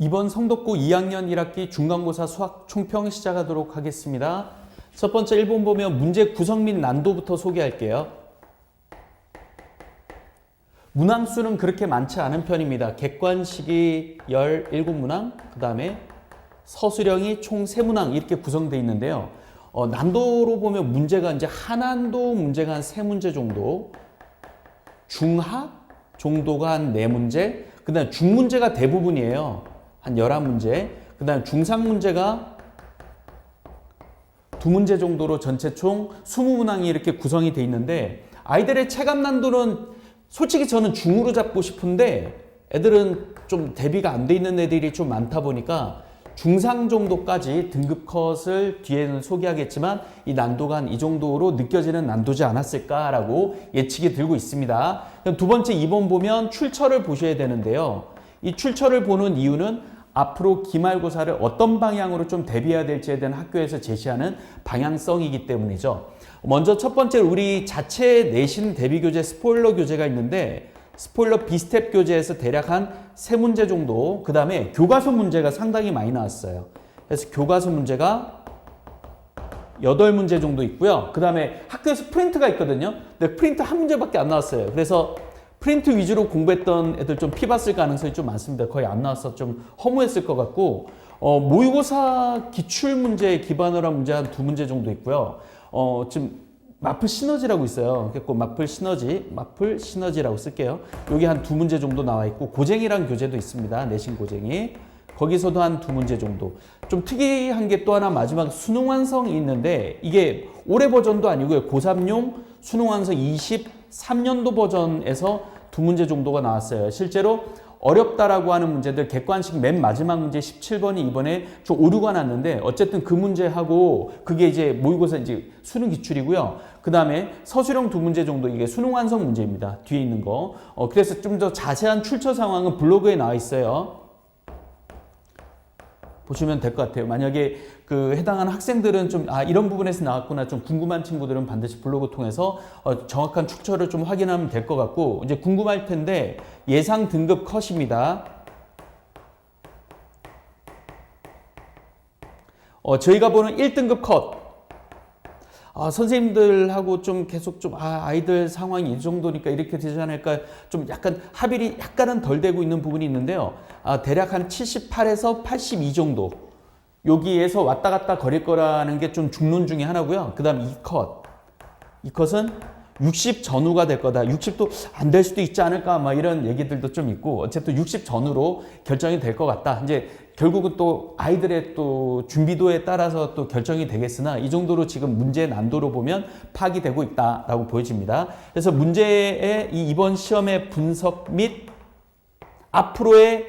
이번 성덕고 2학년 1학기 중간고사 수학 총평 시작하도록 하겠습니다. 첫 번째 1번 보면 문제 구성 및 난도부터 소개할게요. 문항수는 그렇게 많지 않은 편입니다. 객관식이 17문항, 그 다음에 서술형이 총 3문항 이렇게 구성되어 있는데요. 난도로 보면 문제가 이제 하난도 문제가 한 3문제 정도, 중하 정도가 한 4문제, 그 다음에 중문제가 대부분이에요. 한 11문제, 그 다음에 중상 문제가 2문제 정도로 전체 총 20문항이 이렇게 구성이 되어 있는데, 아이들의 체감 난도는 솔직히 저는 중으로 잡고 싶은데 애들은 좀 대비가 안 돼 있는 애들이 좀 많다 보니까 중상 정도까지 등급 컷을 뒤에는 소개하겠지만 이 난도가 한 이 정도로 느껴지는 난도지 않았을까라고 예측이 들고 있습니다. 두 번째 2번 보면 출처를 보셔야 되는데요. 이 출처를 보는 이유는 앞으로 기말고사를 어떤 방향으로 좀 대비해야 될지에 대한 학교에서 제시하는 방향성이기 때문이죠. 먼저 첫 번째 우리 자체 내신 대비교재 스포일러 교재가 있는데, 스포일러 비스텝 교재에서 대략 한 3문제 정도, 그 다음에 교과서 문제가 상당히 많이 나왔어요. 그래서 교과서 문제가 8문제 정도 있고요. 그 다음에 학교에서 프린트가 있거든요. 근데 프린트 한 문제밖에 안 나왔어요. 그래서 프린트 위주로 공부했던 애들 좀 피봤을 가능성이 좀 많습니다. 거의 안 나와서 좀 허무했을 것 같고, 모의고사 기출문제 기반으로 한 문제 한 2문제 정도 있고요. 지금 마플 시너지라고 있어요. 그래서 마플 시너지라고 쓸게요. 여기 한 2문제 정도 나와 있고, 고쟁이란 교재도 있습니다. 내신 고쟁이. 거기서도 한 2문제 정도. 좀 특이한 게 또 하나 마지막 수능 완성이 있는데, 이게 올해 버전도 아니고요. 고3용 수능 완성 23년도 버전에서 2문제 정도가 나왔어요. 실제로 어렵다라고 하는 문제들 객관식 맨 마지막 문제 17번이 이번에 좀 오류가 났는데, 어쨌든 그 문제하고 그게 이제 모의고사 이제 수능 기출이고요. 그 다음에 서술형 2문제 정도, 이게 수능 완성 문제입니다. 뒤에 있는 거. 그래서 좀 더 자세한 출처 상황은 블로그에 나와 있어요. 보시면 될 것 같아요. 만약에 그 해당하는 학생들은 좀 이런 부분에서 나왔구나 좀 궁금한 친구들은 반드시 블로그 통해서 정확한 출처를 좀 확인하면 될 것 같고, 이제 궁금할 텐데 예상 등급 컷입니다. 저희가 보는 1등급 컷. 선생님들하고 좀 계속 좀 아이들 상황이 이 정도니까 이렇게 되지 않을까, 좀 약간 합일이 약간은 덜 되고 있는 부분이 있는데요. 대략 한 78에서 82 정도, 여기에서 왔다 갔다 거릴 거라는 게 좀 중론 중에 하나고요. 그 다음 이 컷은 60 전후가 될 거다. 60도 안 될 수도 있지 않을까, 막 이런 얘기들도 좀 있고, 어쨌든 60 전후로 결정이 될 것 같다. 이제 결국은 또 아이들의 또 준비도에 따라서 또 결정이 되겠으나, 이 정도로 지금 문제의 난도로 보면 파악이 되고 있다라고 보여집니다. 그래서 문제의 이번 시험의 분석 및 앞으로의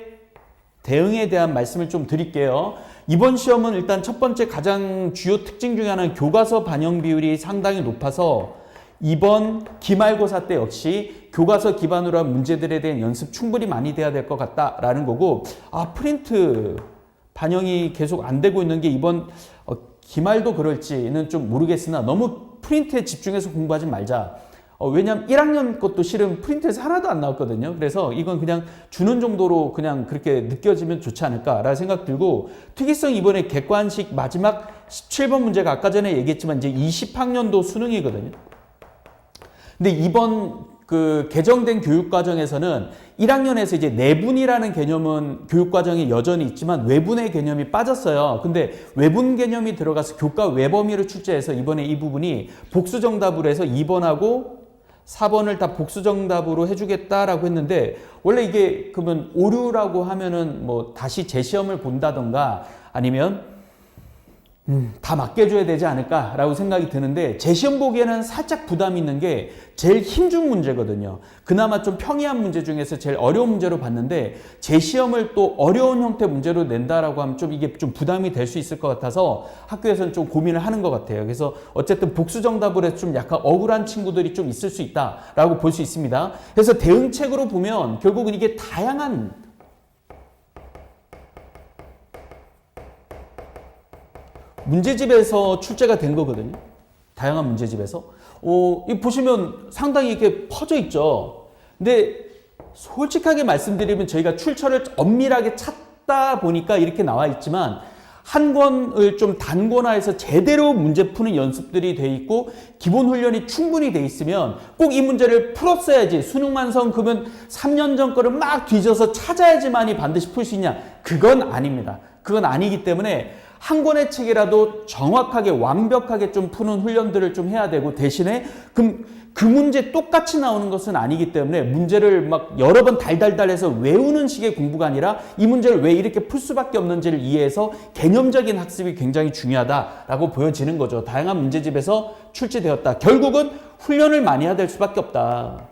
대응에 대한 말씀을 좀 드릴게요. 이번 시험은 일단 첫 번째 가장 주요 특징 중에 하나는 교과서 반영 비율이 상당히 높아서 이번 기말고사 때 역시 교과서 기반으로 한 문제들에 대한 연습 충분히 많이 돼야 될 것 같다라는 거고, 프린트 반영이 계속 안 되고 있는 게 이번 기말도 그럴지는 좀 모르겠으나 너무 프린트에 집중해서 공부하지 말자. 왜냐면 1학년 것도 실은 프린트에서 하나도 안 나왔거든요. 그래서 이건 그냥 주는 정도로 그냥 그렇게 느껴지면 좋지 않을까라는 생각 들고, 특이성 이번에 객관식 마지막 17번 문제가 아까 전에 얘기했지만 이제 20학년도 수능이거든요. 근데 이번 그 개정된 교육과정에서는 1학년에서 이제 내분이라는 개념은 교육과정에 여전히 있지만 외분의 개념이 빠졌어요. 근데 외분 개념이 들어가서 교과 외범위로 출제해서 이번에 이 부분이 복수정답으로 해서 2번하고 4번을 다 복수정답으로 해주겠다라고 했는데, 원래 이게 그러면 오류라고 하면은 뭐 다시 재시험을 본다던가 아니면 다 맡겨줘야 되지 않을까라고 생각이 드는데, 재시험 보기에는 살짝 부담이 있는 게 제일 힘준 문제거든요. 그나마 좀 평이한 문제 중에서 제일 어려운 문제로 봤는데, 재시험을 또 어려운 형태 문제로 낸다라고 하면 좀 이게 좀 부담이 될 수 있을 것 같아서 학교에서는 좀 고민을 하는 것 같아요. 그래서 어쨌든 복수 정답을 해서 좀 약간 억울한 친구들이 좀 있을 수 있다라고 볼 수 있습니다. 그래서 대응책으로 보면 결국은 이게 다양한 문제집에서 출제가 된 거거든요. 다양한 문제집에서. 이 보시면 상당히 이렇게 퍼져 있죠. 근데 솔직하게 말씀드리면 저희가 출처를 엄밀하게 푸다 보니까 이렇게 나와 있지만 한 권을 좀 단권화해서 제대로 문제 푸는 연습들이 돼 있고 기본 훈련이 충분히 돼 있으면 꼭 이 문제를 풀었어야지, 수능 완성 그러면 3년 전 거를 막 뒤져서 찾아야지만이 반드시 풀 수 있냐? 그건 아닙니다. 그건 아니기 때문에 한 권의 책이라도 정확하게 완벽하게 좀 푸는 훈련들을 좀 해야 되고, 대신에 그 문제 똑같이 나오는 것은 아니기 때문에 문제를 막 여러 번 달달달해서 외우는 식의 공부가 아니라 이 문제를 왜 이렇게 풀 수밖에 없는지를 이해해서 개념적인 학습이 굉장히 중요하다라고 보여지는 거죠. 다양한 문제집에서 출제되었다. 결국은 훈련을 많이 해야 될 수밖에 없다.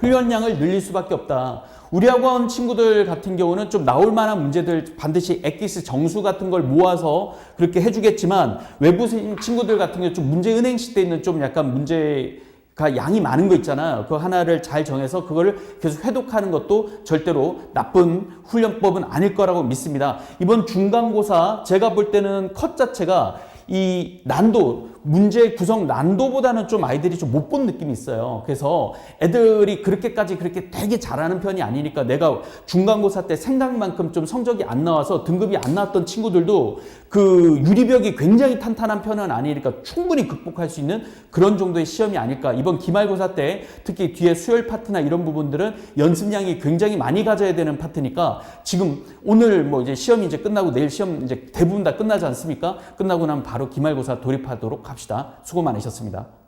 훈련량을 늘릴 수밖에 없다. 우리 학원 친구들 같은 경우는 좀 나올 만한 문제들 반드시 엑기스 정수 같은 걸 모아서 그렇게 해주겠지만, 외부 친구들 같은 경우 좀 문제 은행식 때 있는 좀 약간 문제가 양이 많은 거 있잖아요. 그 하나를 잘 정해서 그거를 계속 회독하는 것도 절대로 나쁜 훈련법은 아닐 거라고 믿습니다. 이번 중간고사 제가 볼 때는 컷 자체가 이 난도, 문제 구성 난도보다는 좀 아이들이 좀 못 본 느낌이 있어요. 그래서 애들이 그렇게까지 그렇게 되게 잘하는 편이 아니니까, 내가 중간고사 때 생각만큼 좀 성적이 안 나와서 등급이 안 나왔던 친구들도 그 유리벽이 굉장히 탄탄한 편은 아니니까 충분히 극복할 수 있는 그런 정도의 시험이 아닐까. 이번 기말고사 때 특히 뒤에 수열 파트나 이런 부분들은 연습량이 굉장히 많이 가져야 되는 파트니까, 지금 오늘 뭐 이제 시험이 이제 끝나고 내일 시험 이제 대부분 다 끝나지 않습니까? 끝나고 나면 바로 기말고사 돌입하도록 합시다. 수고 많으셨습니다.